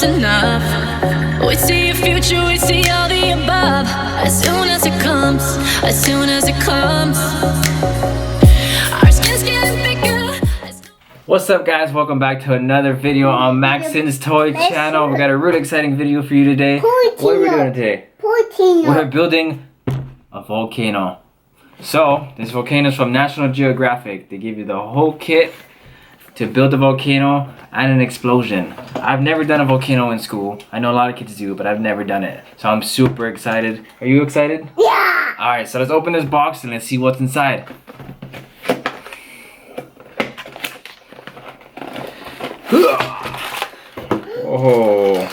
just enough. We see a future, we see all the above. As soon as it comes, as soon as it comes. Our skin's getting thicker. What's up, guys? Welcome back to another video on Maxon's Toy Channel. We got a really exciting video for you today. What are we doing today? We're building a volcano. So, this volcano is from National Geographic. They give you the whole kit to build a volcano and an explosion. I've never done a volcano in school. I know a lot of kids do, but I've never done it. So I'm super excited. Are you excited? Yeah! Alright, so let's open this box and let's see what's inside. Oh.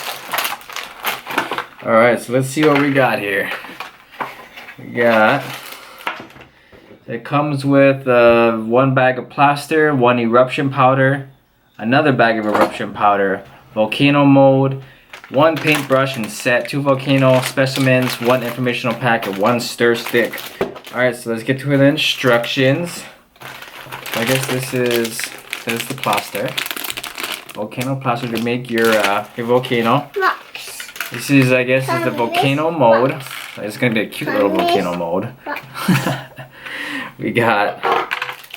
Alright, so let's see what we got here. It comes with one bag of plaster, one eruption powder, another bag of eruption powder, volcano mold, one paintbrush and set, 2 volcano specimens, 1 informational pack, and 1 stir stick. Alright, so let's get to the instructions. I guess this is the plaster. Volcano plaster to make your volcano. This is, I guess, is the volcano mold. It's gonna be a cute little volcano mold. We got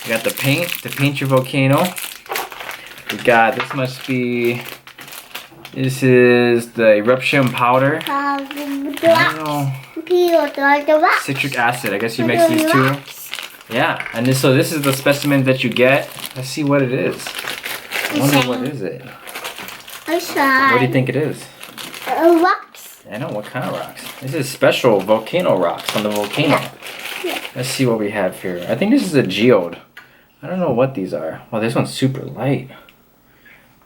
the paint to paint your volcano. We got, this is the eruption powder. I don't know. Citric acid, I guess you mix these two. Yeah, and this is the specimen that you get. Let's see what it is. I wonder what is it. What do you think it is? Rocks. I know, what kind of rocks? This is special volcano rocks from the volcano. Yeah. Let's see what we have here. I think this is a geode. I don't know what these are. Well, this one's super light.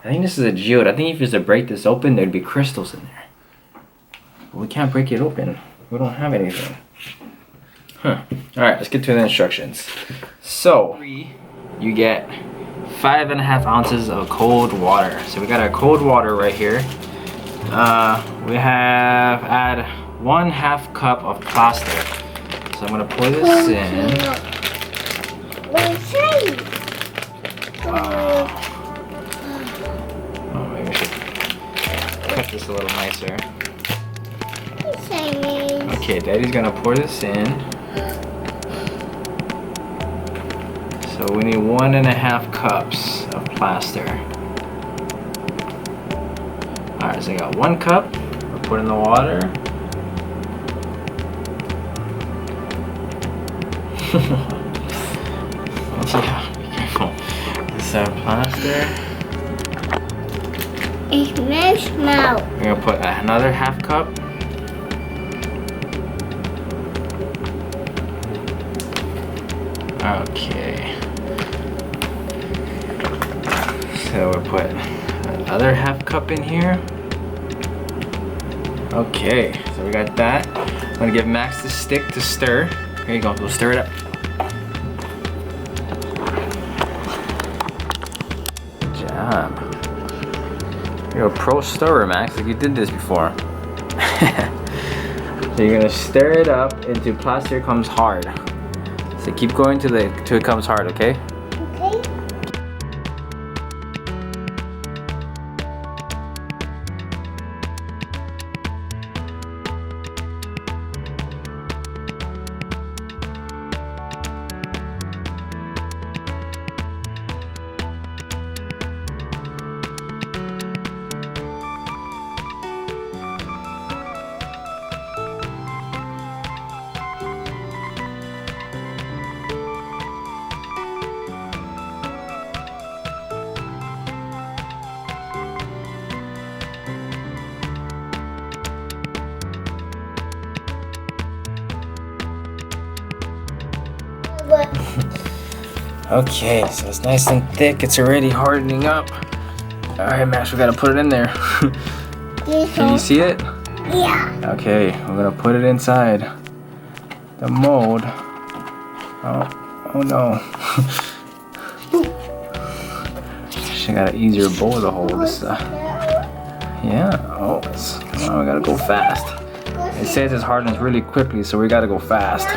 I think this is a geode. I think if you was to break this open, there'd be crystals in there. But we can't break it open. We don't have anything. Huh. Alright, let's get to the instructions. So, you get 5.5 ounces of cold water. So we got our cold water right here. We have add 1/2 cup of plaster. So I'm gonna pour this in. Wow. Oh, maybe I should cut this a little nicer. Okay, Daddy's gonna pour this in. So we need 1.5 cups of plaster. Alright, so I got 1 cup. We'll put in the water. Yeah, be careful. This is our plaster. It smells now. We're gonna put another 1/2 cup. Okay. So we'll put another 1/2 cup in here. Okay, so we got that. I'm gonna give Max the stick to stir. Here you go, we'll stir it up. Good job. You're a pro stirrer, Max, like you did this before. So you're gonna stir it up until plaster comes hard. So keep going till it comes hard, okay? Okay. Okay, so it's nice and thick. It's already hardening up. All right, Max, we gotta put it in there. Can you see it? Yeah. Okay, we're gonna put it inside the mold. Oh no. She got an easier bowl to hold this. Yeah. Oh, come on, we gotta go fast. It says it hardens really quickly, so we gotta go fast.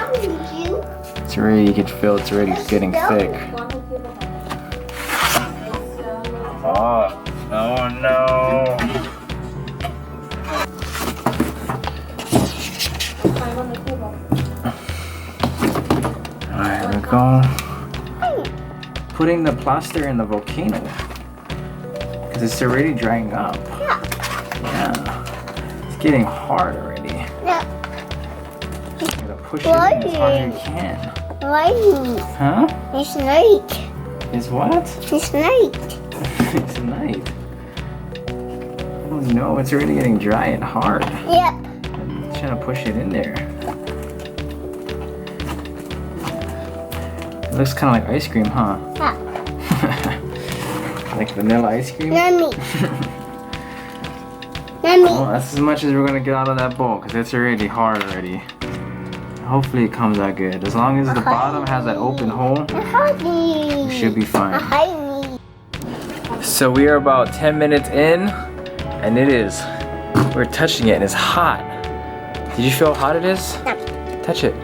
It's already, you can feel it's already getting thick. Oh no. go. Putting the plaster in the volcano. Because it's already drying up. Yeah. It's getting hard already. Yeah. You gotta push it in as hard as you can. Why? Huh? It's night. It's what? It's night. It's night. Oh no, it's already getting dry and hard. Yep. I'm trying to push it in there. It looks kind of like ice cream, huh? Yeah. Like vanilla ice cream? Mommy. Mommy. Well, that's as much as we're gonna get out of that bowl because it's already hard already. Hopefully it comes out good. As long as the bottom has that open hole, it should be fine. So we are about 10 minutes in, and we're touching it and it's hot. Did you feel how hot it is? No. Touch it.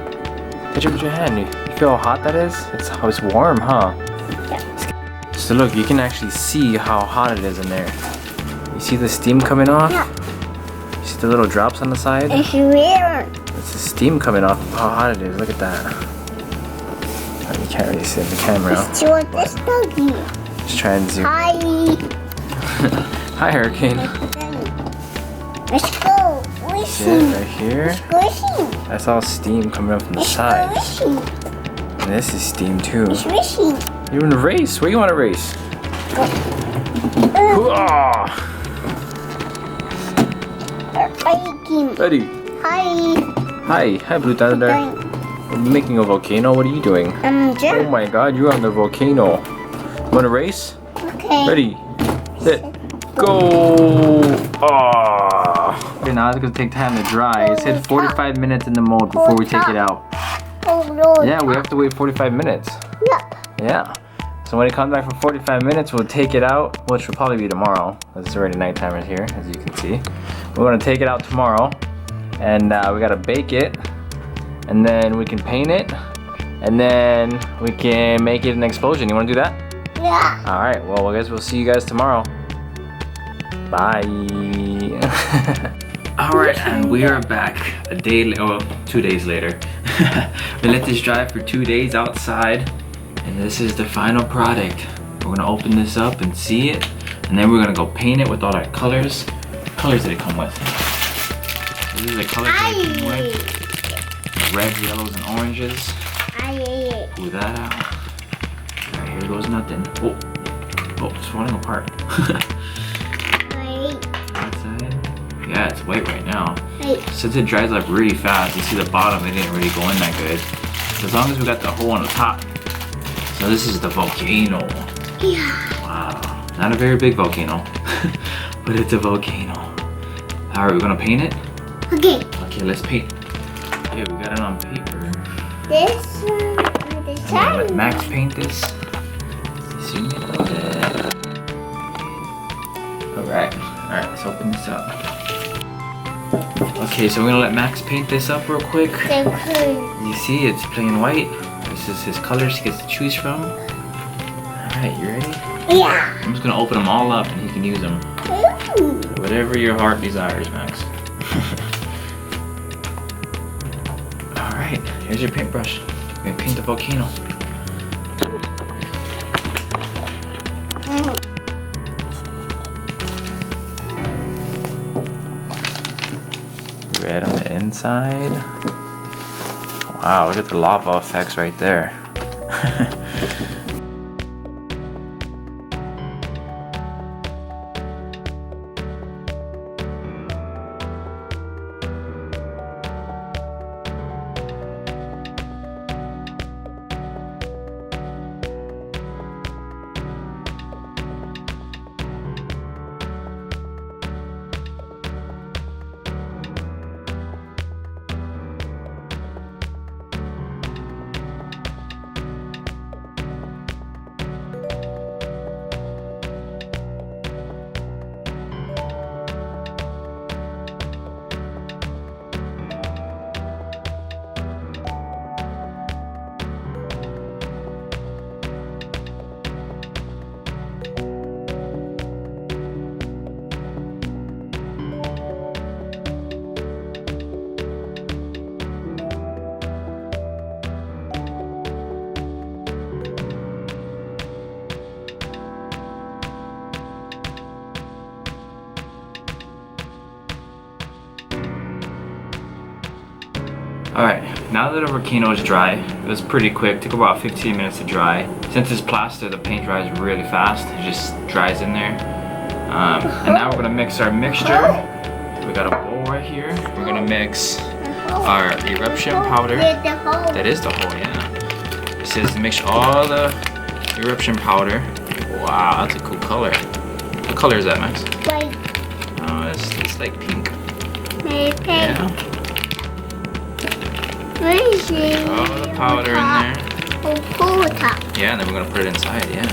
Touch it with your hand. You feel how hot that is? It's warm, huh? So look, you can actually see how hot it is in there. You see the steam coming off? Yeah. You see the little drops on the side? It's weird. It's the steam coming off of how hot it is. Look at that. Oh, you can't really see it in the camera. Let's do it this doggy. Just try and zoom. Hi. Hi, Hurricane. Let's go. See it right here? Squishy. That's all steam coming up from the It's side. squishy. And this is steam too. It's squishy. You're in a race. Where you want to race? Hoo-ah! Hi, Kim. Ready? Hi. Hi, Blue Thunder. We're making a volcano. What are you doing? Oh Jim. my God, you're on the volcano. Want to race? Okay. Ready, set, go! Oh. Okay, now it's gonna take time to dry. It said 45 minutes in the mold before we take it out. Oh, no. Yeah, we have to wait 45 minutes. Yep. Yeah. So when it comes back for 45 minutes, we'll take it out, which will probably be tomorrow. It's already nighttime right here, as you can see. We're gonna take it out tomorrow, and we gotta bake it, and then we can paint it, and then we can make it an explosion. You wanna do that? Yeah. All right. Well, I guess we'll see you guys tomorrow. Bye. All right, and we are back a day, 2 days later. We let this dry for 2 days outside, and this is the final product. We're gonna open this up and see it, and then we're gonna go paint it with all our colors. What colors did it come with? These are the colors that it came with. Reds, yellows, and oranges. Pull that out. Alright, here goes nothing. Oh, it's falling apart. That side. Yeah, it's white right now. Since it dries up really fast, you see the bottom, it didn't really go in that good. So as long as we got the hole on the top. So this is the volcano. Yeah. Wow, not a very big volcano, but it's a volcano. Alright, we're gonna paint it? Okay. Okay, let's paint. Yeah, we got it on paper. This one on the I'm gonna let side. Max paint this. Zoom in a little bit. Alright, let's open this up. Okay, so we're gonna let Max paint this up real quick. You see, it's plain white. This is his colors he gets to choose from. Alright, you ready? Yeah. I'm just gonna open them all up and he can use them. Ooh. Whatever your heart desires, Max. Alright, here's your paintbrush. We're gonna paint the volcano. Red on the inside. Wow, look at the lava effects right there. Alright, now that our volcano is dry, it was pretty quick, took about 15 minutes to dry. Since it's plaster, the paint dries really fast, it just dries in there. And now we're gonna mix our mixture. We got a bowl right here. We're gonna mix our eruption powder. That is the hole, yeah. It says mix all the eruption powder. Wow, that's a cool color. What color is that, Max? White. Oh, it's like pink. Maybe. Yeah. All the powder in there. Yeah, and then we're gonna put it inside, yeah.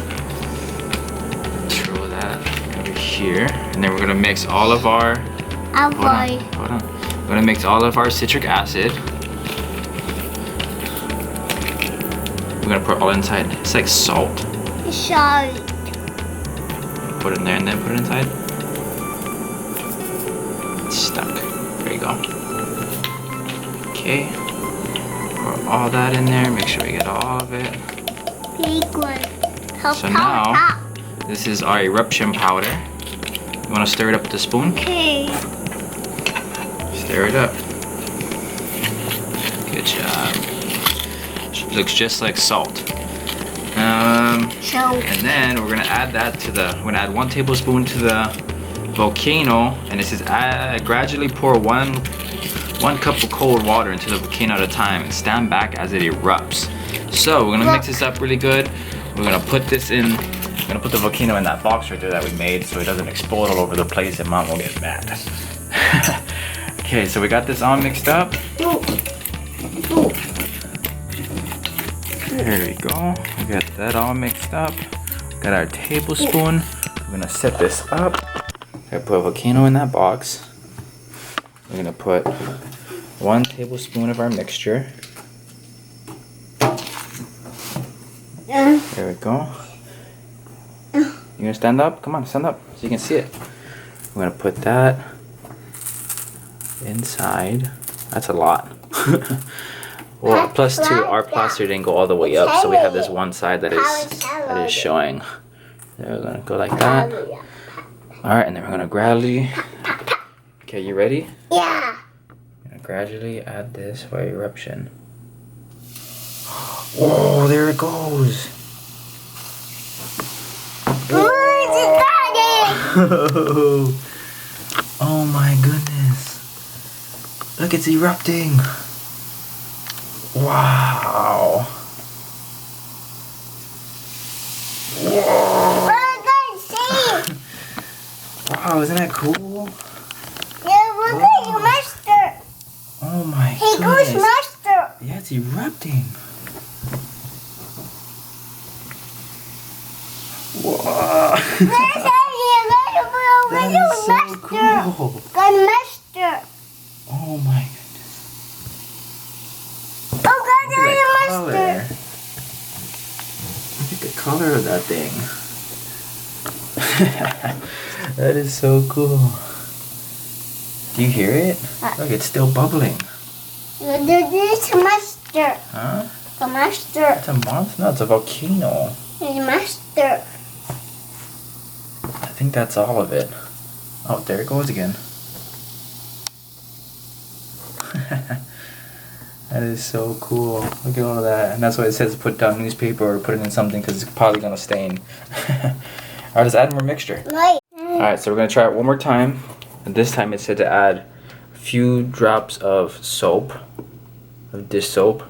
Throw that over here. And then we're gonna mix all of our hold on. We're gonna mix all of our citric acid. We're gonna put it all inside. It's like salt. Salt. Put it in there and then put it inside. It's stuck. There you go. Okay. Pour all that in there. Make sure we get all of it. Big one. So now, this is our eruption powder. You want to stir it up with a spoon? Okay. Stir it up. Good job. Looks just like salt. And then we're gonna add that to we're gonna add 1 tablespoon to the volcano, and it says gradually pour one cup of cold water into the volcano at a time and stand back as it erupts. So we're gonna mix this up really good. We're gonna put this in. We're gonna put the volcano in that box right there that we made, so it doesn't explode all over the place and Mom will get mad. Okay, so we got this all mixed up. There we go. We got that all mixed up. Got our tablespoon. We're gonna set this up. Gonna put a volcano in that box. We're gonna put 1 tablespoon of our mixture. There we go. You gonna stand up? Come on, stand up so you can see it. We're gonna put that inside. That's a lot. Well, plus 2, our plaster didn't go all the way up, so we have this one side that is showing. So we're gonna go like that. All right, and then we're gonna gradually. Okay, you ready? Yeah. I'm gonna gradually add this for eruption. Oh, there it goes. Oh my goodness. Look, it's erupting. Wow. Whoa. Wow, isn't that cool? Yeah, look at your master. Oh my Hey, goodness. goes master. Yeah, it's erupting. Whoa. There's That is so cool. Good master. Oh my goodness. Oh, God, Look at your that master. color. Look at the color of that thing. That is so cool. Do you hear it? Look, it's still bubbling. This master. Huh? The master. It's a monster? No, it's a volcano. The master. I think that's all of it. Oh, there it goes again. That is so cool. Look at all of that. And that's why it says put down newspaper or put it in something because it's probably going to stain. Alright, let's add more mixture. Right. Alright, so we're going to try it one more time. And this time it said to add a few drops of soap, of dish soap,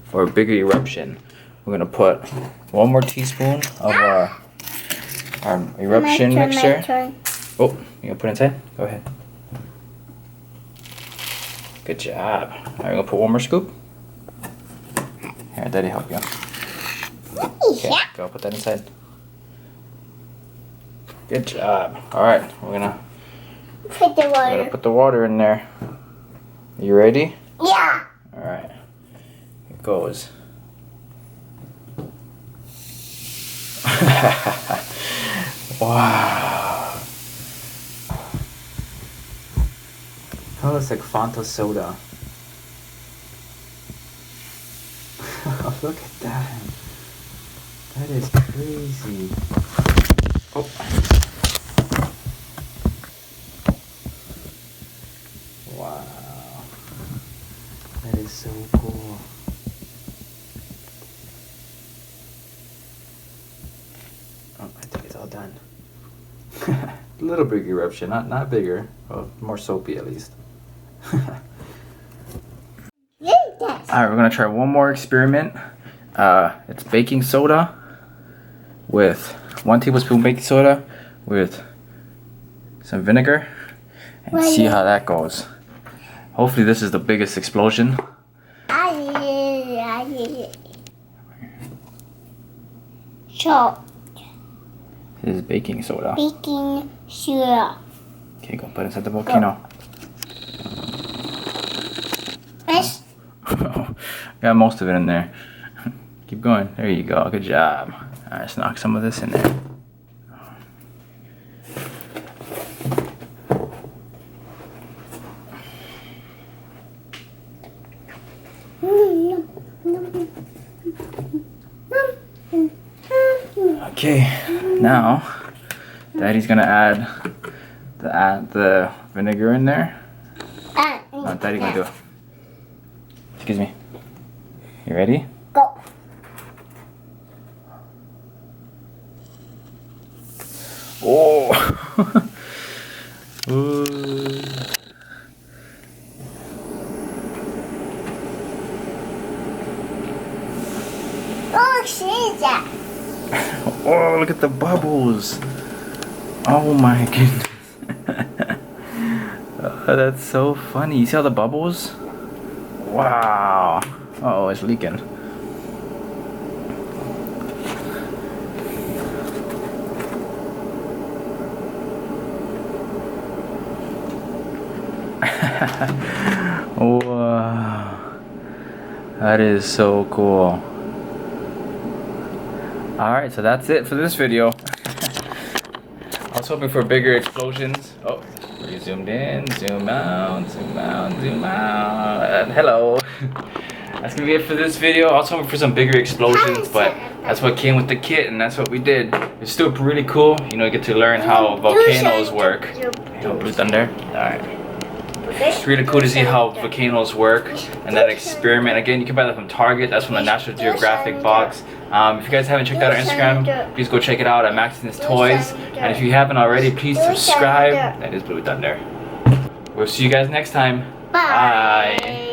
for a bigger eruption. We're going to put 1 more teaspoon of our eruption mixture. Oh, you going to put it inside? Go ahead. Good job. Alright, we're going to put 1 more scoop. Here, Daddy help you. Okay, go put that inside. Good job. Alright, we're gonna Put the water. put the water in there. You ready? Yeah. Alright. Here it goes. Wow. That looks like Fanta soda. Look at that. That is crazy. Oh. Wow. That is so cool. Oh, I think it's all done. A little big eruption, not bigger, well, more soapy at least. Alright, we're gonna try one more experiment. It's baking soda with 1 tablespoon baking soda with some vinegar and see how that goes. Hopefully this is the biggest explosion. Salt. This is baking soda. Baking soda. Okay, go put it inside the volcano. Let's Got most of it in there. Keep going. There you go. Good job. Alright, let's knock some of this in there. Okay, now Daddy's gonna add the vinegar in there. What Daddy gonna do? Excuse me. You ready? Go. Oh! Ooh. Oh, see that. Oh, look at the bubbles! Oh my goodness! Oh, that's so funny. You see all the bubbles? Wow! Oh, it's leaking. Wow! That is so cool. Alright, so that's it for this video. I was hoping for bigger explosions. Oh, we zoomed in, zoom out, zoom out, zoom out. Hello. That's gonna be it for this video. I was hoping for some bigger explosions, but that's what came with the kit, and that's what we did. It's still pretty cool. You know, you get to learn how volcanoes work. Blue thunder. Alright. It's really cool to see how volcanoes work and that experiment. Again, you can buy that from Target. That's from the National Geographic box. If you guys haven't checked out our Instagram, please go check it out at Maxton's Toys. And if you haven't already, please subscribe. That is Blue Thunder. We'll see you guys next time. Bye.